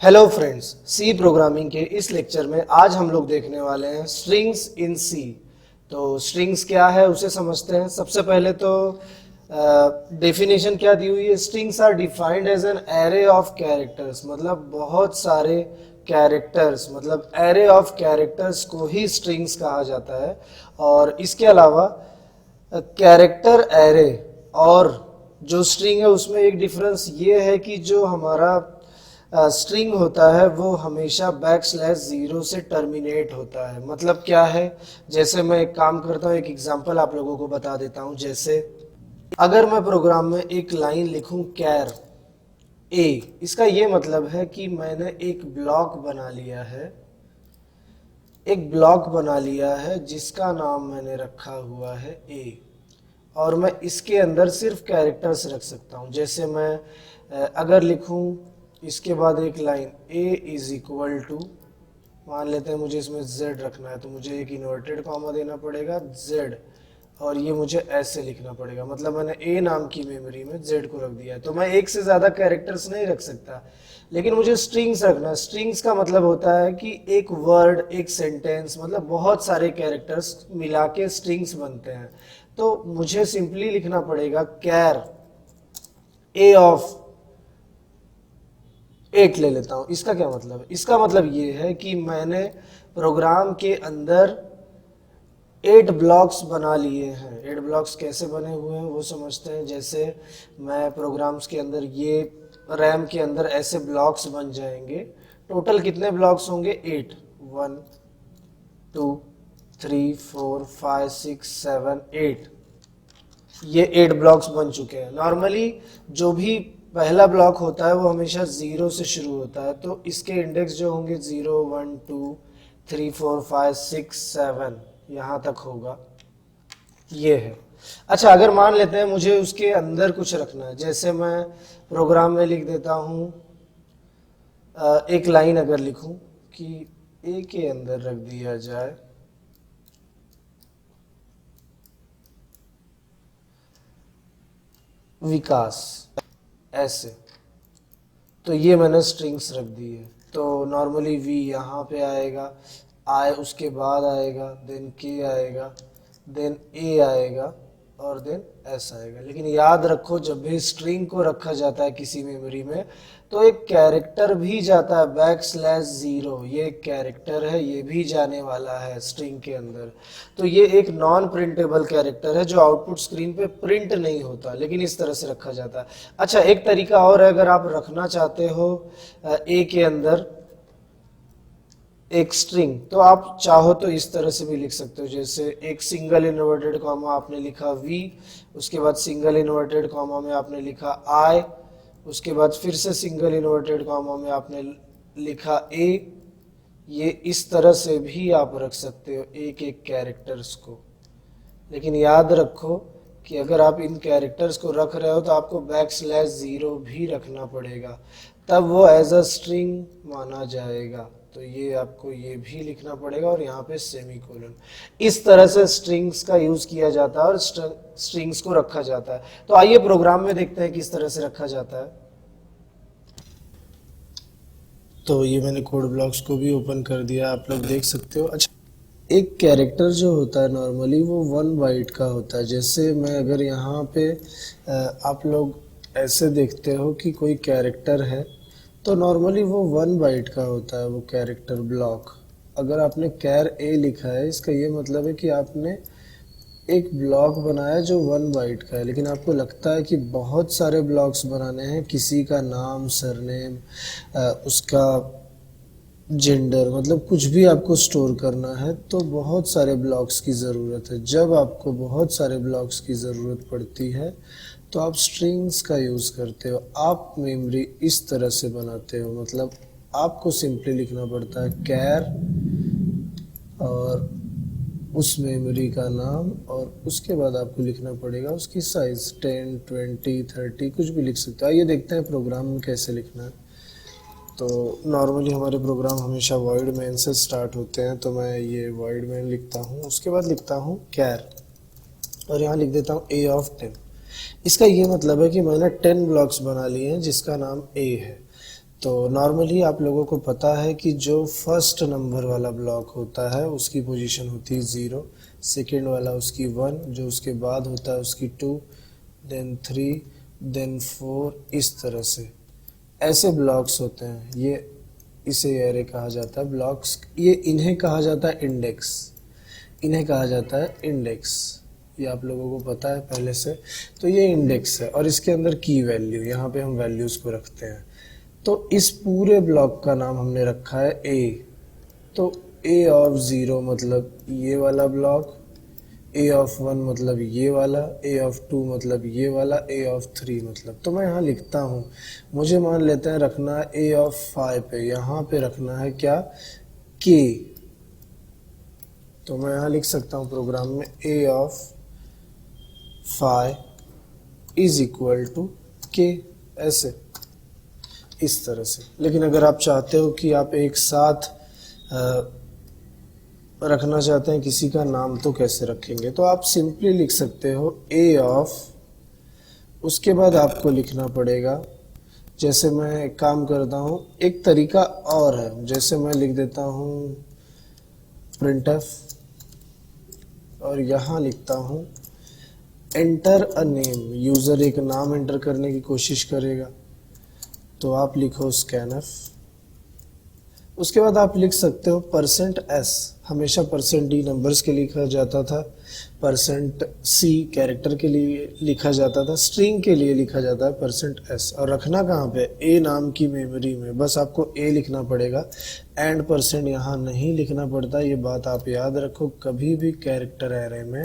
Hello friends, सी programming के इस lecture में आज हम लोग देखने वाले हैं स्ट्रिंग्स इन सी। तो स्ट्रिंग्स क्या है उसे समझते हैं। सबसे पहले तो डेफिनेशन क्या दी हुई है। Strings are defined as an array of characters, मतलब बहुत सारे कैरेक्टर्स, मतलब एरे ऑफ कैरेक्टर्स को ही स्ट्रिंग्स कहा जाता है। और इसके अलावा कैरेक्टर एरे और जो स्ट्रिंग है उसमें एक डिफरेंस ये है कि जो हमारा स्ट्रिंग होता है वो हमेशा \0 से टर्मिनेट होता है। मतलब क्या है, जैसे मैं एक काम करता हूँ, एक एग्जांपल आप लोगों को बता देता हूँ। जैसे अगर मैं प्रोग्राम में एक लाइन लिखूं कैर ए, इसका ये मतलब है कि मैंने एक ब्लॉक बना लिया है, एक ब्लॉक बना लिया है जिसका नाम मैंने रखा हुआ है ए, और मैं इसके अंदर सिर्फ कैरेक्टर्स रख सकता हूँ। जैसे मैं अगर लिखूं इसके बाद एक line a is equal to, मान लेते हैं मुझे इसमें z रखना है तो मुझे एक इन्वर्टेड कॉमा देना पड़ेगा z, और ये मुझे ऐसे लिखना पड़ेगा। मतलब मैंने a नाम की मेमोरी में z को रख दिया है। तो मैं एक से ज़्यादा कैरेक्टर्स नहीं रख सकता, लेकिन मुझे स्ट्रिंग्स रखना है। स्ट्रिंग्स का मतलब होता है कि एक वर्ड, एक सेंटेंस, मतलब बहुत सारे कैरेक्टर्स मिला के स्ट्रिंग्स बनते हैं। तो मुझे सिंपली लिखना पड़ेगा कैर a ऑफ 8 ले लेता हूं। इसका क्या मतलब है? इसका मतलब ये है कि मैंने प्रोग्राम के अंदर 8 ब्लॉक्स बना लिए हैं। 8 ब्लॉक्स कैसे बने हुए हैं वो समझते हैं। जैसे मैं प्रोग्राम्स के अंदर ये रैम के अंदर ऐसे ब्लॉक्स बन जाएंगे। टोटल कितने ब्लॉक्स होंगे? 8। 1 2 3 4 5 6 7 8। ये 8 ब्लॉक्स बन चुके हैं। नॉर्मली जो भी पहला ब्लॉक होता है वो हमेशा 0 से शुरू होता है, तो इसके इंडेक्स जो होंगे 0 1 2 3 4 5 6 7 यहाँ तक होगा। ये है। अच्छा, अगर मान लेते हैं मुझे उसके अंदर कुछ रखना है, जैसे मैं प्रोग्राम में लिख देता हूँ, एक लाइन अगर लिखूं कि ए के अंदर रख दिया जाए विकास, ऐसे, तो ये मैंने स्ट्रिंग्स रख दी है। तो नॉर्मली वी यहाँ पे आएगा, आई उसके बाद आएगा, देन के आएगा, देन ए आएगा, और देन एस आएगा। लेकिन याद रखो, जब भी स्ट्रिंग को रखा जाता है किसी मेमोरी में तो एक कैरेक्टर भी जाता है \0। ये एक कैरेक्टर है, ये भी जाने वाला है स्ट्रिंग के अंदर। तो ये एक नॉन प्रिंटेबल कैरेक्टर है जो आउटपुट स्क्रीन पे प्रिंट नहीं होता, लेकिन इस तरह से रखा जाता है। अच्छा, एक तरीका और है, अगर आप रखना चाहते हो ए के अंदर एक स्ट्रिंग, तो आप चाहो तो इस तरह से भी लिख सकते हो। जैसे एक सिंगल इन्वर्टेड कॉमा आपने लिखा v, उसके बाद सिंगल इन्वर्टेड कॉमा में आपने लिखा i, उसके बाद फिर से सिंगल इन्वर्टेड कॉमा में आपने लिखा a। ये इस तरह से भी आप रख सकते हो एक एक कैरेक्टर्स को। लेकिन याद रखो कि अगर आप इन कैरेक्टर्स को रख रहे हो तो आपको \0 भी रखना पड़ेगा, तब वो एज अ स्ट्रिंग माना जाएगा। तो ये आपको ये भी लिखना पड़ेगा, और यहाँ पे सेमीकोलन। इस तरह से स्ट्रिंग्स का यूज किया जाता है और स्ट्रिंग्स को रखा जाता है। तो आइए प्रोग्राम में देखते हैं किस तरह से रखा जाता है। तो ये मैंने कोड ब्लॉक्स को भी ओपन कर दिया, आप लोग देख सकते हो। अच्छा, एक कैरेक्टर जो होता है नॉर्मली वो 1 बाइट का होता है। जैसे मैं अगर यहाँ पे आप लोग ऐसे देखते हो कि कोई कैरेक्टर है, तो नॉर्मली वो 1 बाइट का होता है वो कैरेक्टर ब्लॉक। अगर आपने कैर ए लिखा है, इसका ये मतलब है कि आपने एक ब्लॉक बनाया जो 1 बाइट का है। लेकिन आपको लगता है कि बहुत सारे ब्लॉक्स बनाने हैं, किसी का नाम, सरनेम, उसका जेंडर, मतलब कुछ भी आपको स्टोर करना है, तो बहुत सारे ब्लॉक्स की ज़रूरत है। जब आपको बहुत सारे ब्लॉक्स की ज़रूरत पड़ती है तो आप स्ट्रिंग्स का यूज़ करते हो। आप मेमोरी इस तरह से बनाते हो, मतलब आपको सिंपली लिखना पड़ता है कैर और उस मेमोरी का नाम, और उसके बाद आपको लिखना पड़ेगा उसकी साइज़ 10 20 30, कुछ भी लिख सकते हो। आइए देखते हैं प्रोग्राम में कैसे लिखना है। तो नॉर्मली हमारे प्रोग्राम हमेशा वॉइड मैन से स्टार्ट होते हैं, तो मैं ये वॉइड मैन लिखता हूँ, उसके बाद लिखता हूँ कैर, और यहाँ लिख देता हूँ a ऑफ 10। इसका ये मतलब है कि मैंने 10 ब्लॉक्स बना लिए हैं जिसका नाम a है। तो नॉर्मली आप लोगों को पता है कि जो फर्स्ट नंबर वाला ब्लॉक होता है उसकी पोजीशन होती है 0, सेकेंड वाला उसकी 1, जो उसके बाद होता है उसकी 2, देन 3, देन 4, इस तरह से ऐसे ब्लॉक्स होते हैं। ये इसे एरे कहा जाता है ब्लॉक्स। ये इन्हें कहा जाता है इंडेक्स, इन्हें कहा जाता है इंडेक्स। ये आप लोगों को पता है पहले से। तो ये इंडेक्स है और इसके अंदर की वैल्यू, यहाँ पे हम वैल्यूज को रखते हैं। तो इस पूरे ब्लॉक का नाम हमने रखा है ए। तो ए ऑफ 0 मतलब ये वाला ब्लॉक, ए ऑफ 1 मतलब ये वाला, ए ऑफ 2 मतलब ये वाला, ए ऑफ 3 मतलब। तो मैं यहाँ लिखता हूँ, मुझे मान लेते हैं रखना है ए ऑफ 5 पे, यहाँ पे रखना है क्या, के। तो मैं यहाँ लिख सकता हूँ प्रोग्राम में ए ऑफ 5 इज इक्वल टू के, ऐसे इस तरह से। लेकिन अगर आप चाहते हो कि आप एक साथ रखना चाहते हैं किसी का नाम, तो कैसे रखेंगे, तो आप सिंपली लिख सकते हो ए ऑफ, उसके बाद आपको लिखना पड़ेगा, जैसे मैं एक काम करता हूँ, एक तरीका और है, जैसे मैं लिख देता हूँ प्रिंटफ और यहाँ लिखता हूँ एंटर अ नेम। यूज़र एक नाम एंटर करने की कोशिश करेगा, तो आप लिखो स्कैनफ। उसके बाद आप लिख सकते हो %s, हमेशा %d नंबर्स के लिए लिखा जाता था, %c कैरेक्टर के लिए लिखा जाता था, स्ट्रिंग के लिए लिखा जाता है %s। और रखना कहाँ पे, a नाम की मेमोरी में। बस आपको a लिखना पड़ेगा, एंड % यहाँ नहीं लिखना पड़ता। ये बात आप याद रखो, कभी भी कैरेक्टर एरे में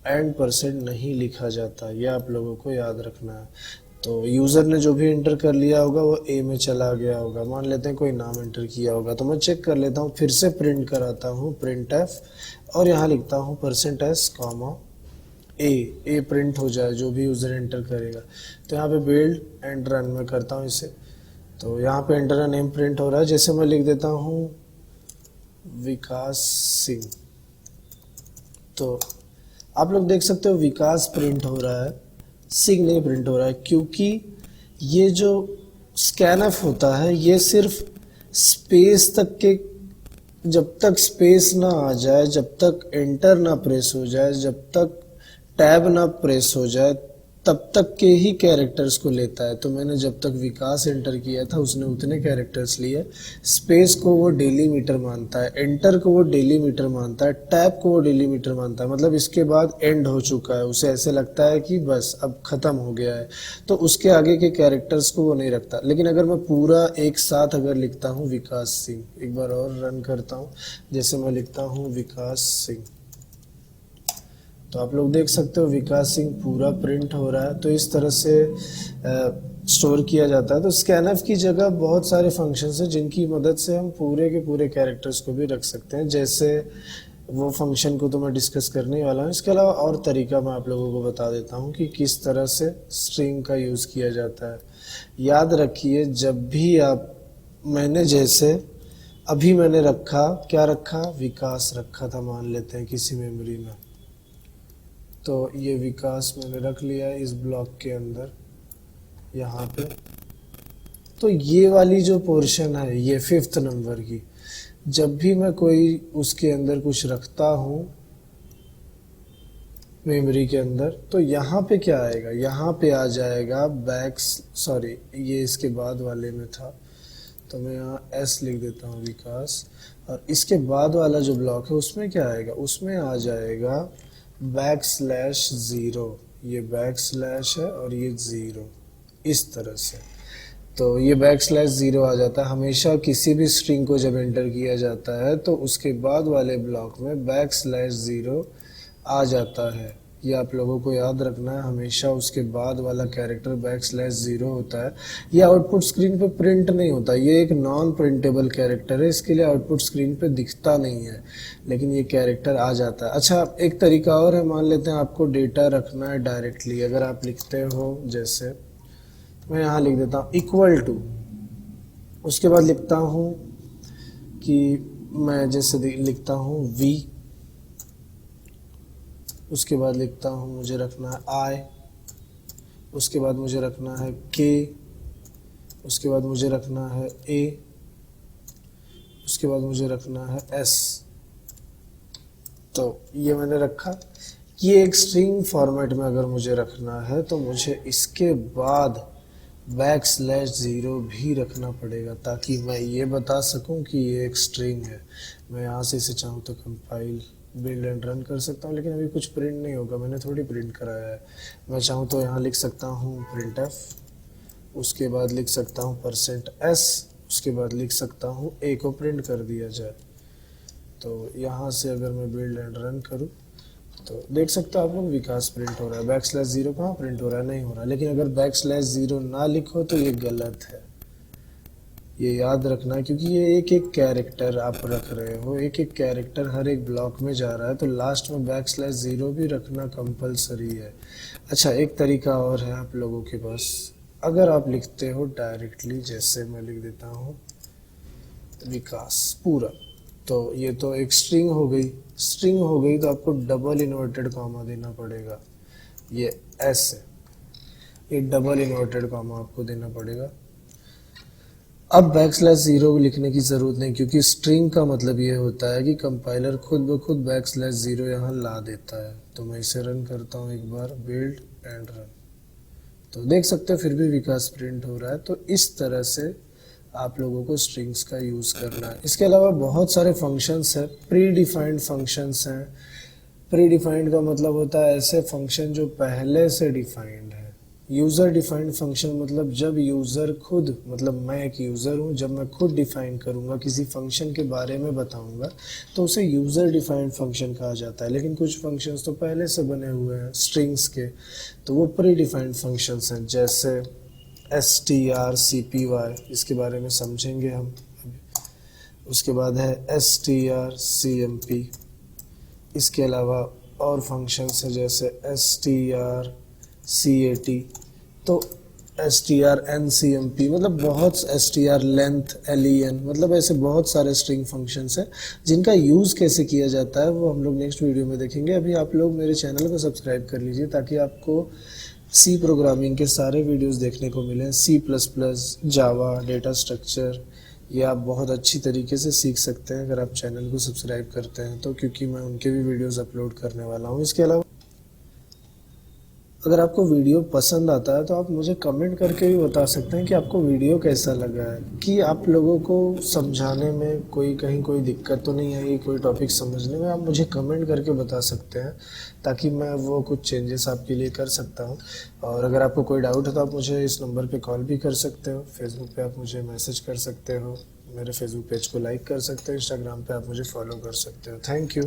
एंड % नहीं लिखा जाता, यह आप लोगों को याद रखना है। तो यूज़र ने जो भी एंटर कर लिया होगा वो ए में चला गया होगा। मान लेते हैं कोई नाम एंटर किया होगा, तो मैं चेक कर लेता हूँ, फिर से प्रिंट कराता हूँ प्रिंट एफ, और यहाँ लिखता हूँ %s कॉमा ए प्रिंट हो जाए जो भी यूज़र एंटर करेगा। तो यहाँ पे बिल्ड एंड रन में करता हूँ इसे, तो यहाँ पे एंटर अ नेम प्रिंट हो रहा है। जैसे मैं लिख देता हूँ विकास सिंह, तो आप लोग देख सकते हो विकास प्रिंट हो रहा है, सिंह नहीं प्रिंट हो रहा है, क्योंकि ये जो स्कैनफ होता है ये सिर्फ स्पेस तक के, जब तक स्पेस ना आ जाए, जब तक एंटर ना प्रेस हो जाए, जब तक टैब ना प्रेस हो जाए, तब तक के ही कैरेक्टर्स को लेता है। तो मैंने जब तक विकास एंटर किया था उसने उतने कैरेक्टर्स लिए। स्पेस को वो डेलीमीटर मानता है, एंटर को वो डेलीमीटर मानता है, टैब को वो डेलीमीटर मानता है। मतलब इसके बाद एंड हो चुका है, उसे ऐसे लगता है कि बस अब खत्म हो गया है, तो उसके आगे के कैरेक्टर्स को वो नहीं रखता। लेकिन अगर मैं पूरा एक साथ अगर लिखता हूँ विकास सिंह, एक बार और रन करता हूँ, जैसे मैं लिखता हूँ विकास सिंह, तो आप लोग देख सकते हो विकास सिंह पूरा प्रिंट हो रहा है। तो इस तरह से स्टोर किया जाता है। तो स्कैनफ की जगह बहुत सारे फंक्शंस हैं जिनकी मदद से हम पूरे के पूरे कैरेक्टर्स को भी रख सकते हैं। जैसे वो फंक्शन को तो मैं डिस्कस करने वाला हूँ, इसके अलावा और तरीका मैं आप लोगों को बता देता हूँ कि किस तरह से स्ट्रिंग का यूज़ किया जाता है। याद रखिए, जब भी आप, मैंने जैसे अभी मैंने रखा, क्या रखा, विकास रखा था मान लेते हैं किसी मेमोरी में, तो ये विकास मैंने रख लिया है इस ब्लॉक के अंदर यहाँ पे। तो ये वाली जो पोर्शन है ये 5th नंबर की, जब भी मैं कोई उसके अंदर कुछ रखता हूँ मेमोरी के अंदर, तो यहाँ पे क्या आएगा, यहाँ पे आ जाएगा सॉरी ये इसके बाद वाले में था, तो मैं यहाँ S लिख देता हूँ विकास, और इसके बाद वाला जो ब्लॉक है उसमें क्या आएगा, उसमें आ जाएगा \0। ये बैकस्लैश है और ये 0, इस तरह से। तो ये \0 आ जाता है हमेशा किसी भी स्ट्रिंग को जब एंटर किया जाता है, तो उसके बाद वाले ब्लॉक में \0 आ जाता है। ये आप लोगों को याद रखना है, हमेशा उसके बाद वाला कैरेक्टर \0 होता है। ये आउटपुट स्क्रीन पे प्रिंट नहीं होता, ये एक नॉन प्रिंटेबल कैरेक्टर है, इसके लिए आउटपुट स्क्रीन पे दिखता नहीं है, लेकिन ये कैरेक्टर आ जाता है। अच्छा, एक तरीका और है, मान लेते हैं आपको डेटा रखना है डायरेक्टली, अगर आप लिखते हो, जैसे मैं यहाँ लिख देता हूँ इक्वल टू, उसके बाद लिखता हूँ कि मैं जैसे लिखता हूँ v, उसके बाद लिखता हूँ मुझे रखना है i, उसके बाद मुझे रखना है k, उसके बाद मुझे रखना है A, उसके बाद मुझे रखना है S। तो ये मैंने रखा। ये एक स्ट्रिंग फॉर्मेट में अगर मुझे रखना है तो मुझे इसके बाद \0 भी रखना पड़ेगा ताकि मैं ये बता सकूं कि ये एक स्ट्रिंग है। मैं यहाँ से इसे चाहूँ तो कंपाइल बिल्ड एंड रन कर सकता हूँ, लेकिन अभी कुछ प्रिंट नहीं होगा, मैंने थोड़ी प्रिंट कराया है। मैं चाहूँ तो यहाँ लिख सकता हूँ printf, उसके बाद लिख सकता हूँ %s, उसके बाद लिख सकता हूँ a को प्रिंट कर दिया जाए। तो यहाँ से अगर मैं बिल्ड एंड रन करूँ तो देख सकते हो आप लोग विकास प्रिंट हो रहा है। \0 कहाँ प्रिंट हो रहा है, नहीं हो रहा। लेकिन अगर \0 ना लिखो तो ये गलत है, ये याद रखना, क्योंकि ये एक एक कैरेक्टर आप रख रहे हो, एक एक कैरेक्टर हर एक ब्लॉक में जा रहा है, तो लास्ट में \0 भी रखना कंपलसरी है। अच्छा, एक तरीका और है आप लोगों के पास, अगर आप लिखते हो डायरेक्टली, जैसे मैं लिख देता हूँ विकास पूरा, तो ये तो एक स्ट्रिंग हो गई। स्ट्रिंग हो गई तो आपको डबल इन्वर्टेड कॉमा देना पड़ेगा, ये एस है, ये डबल इन्वर्टेड कॉमा आपको देना पड़ेगा। अब \0 लिखने की जरूरत नहीं, क्योंकि स्ट्रिंग का मतलब ये होता है कि कंपाइलर खुद ब खुद \0 यहाँ ला देता है। तो मैं इसे रन करता हूँ एक बार, बिल्ड एंड रन, तो देख सकते हो फिर भी विकास प्रिंट हो रहा है। तो इस तरह से आप लोगों को स्ट्रिंग्स का यूज़ करना है। इसके अलावा बहुत सारे फंक्शंस हैं, प्री डिफाइंड फंक्शंस हैं। प्री डिफाइंड का मतलब होता है ऐसे फंक्शन जो पहले से डिफाइंड है। यूज़र डिफाइंड फंक्शन मतलब जब यूज़र खुद, मतलब मैं एक यूज़र हूँ, जब मैं खुद डिफाइन करूँगा, किसी फंक्शन के बारे में बताऊँगा, तो उसे यूज़र डिफाइंड फंक्शन कहा जाता है। लेकिन कुछ फंक्शंस तो पहले से बने हुए हैं स्ट्रिंग्स के, तो वो प्री डिफाइंड फंक्शंस हैं, जैसे strcpy, इसके बारे में समझेंगे हम अभी। उसके बाद है strcmp, इसके अलावा और फंक्शंस हैं जैसे strcat, तो strncmp, मतलब बहुत strlength, len, मतलब ऐसे बहुत सारे स्ट्रिंग फंक्शंस हैं जिनका यूज़ कैसे किया जाता है वो हम लोग नेक्स्ट वीडियो में देखेंगे। अभी आप लोग मेरे चैनल को सब्सक्राइब कर लीजिए ताकि आपको सी प्रोग्रामिंग के सारे वीडियोस देखने को मिलें। C++, जावा, डेटा स्ट्रक्चर, ये आप बहुत अच्छी तरीके से सीख सकते हैं अगर आप चैनल को सब्सक्राइब करते हैं तो, क्योंकि मैं उनके भी वीडियोस अपलोड करने वाला हूँ। इसके अलावा अगर आपको वीडियो पसंद आता है तो आप मुझे कमेंट करके भी बता सकते हैं कि आपको वीडियो कैसा लगा है, कि आप लोगों को समझाने में कहीं कोई दिक्कत तो नहीं आई, कोई टॉपिक समझने में, आप मुझे कमेंट करके बता सकते हैं ताकि मैं वो कुछ चेंजेस आपके लिए कर सकता हूं। और अगर आपको कोई डाउट है तो आप मुझे इस नंबर पे कॉल भी कर सकते हो, फेसबुक पे आप मुझे मैसेज कर सकते हो, मेरे फेसबुक पेज को लाइक कर सकते हो, इंस्टाग्राम पे आप मुझे फॉलो कर सकते हो। Thank you.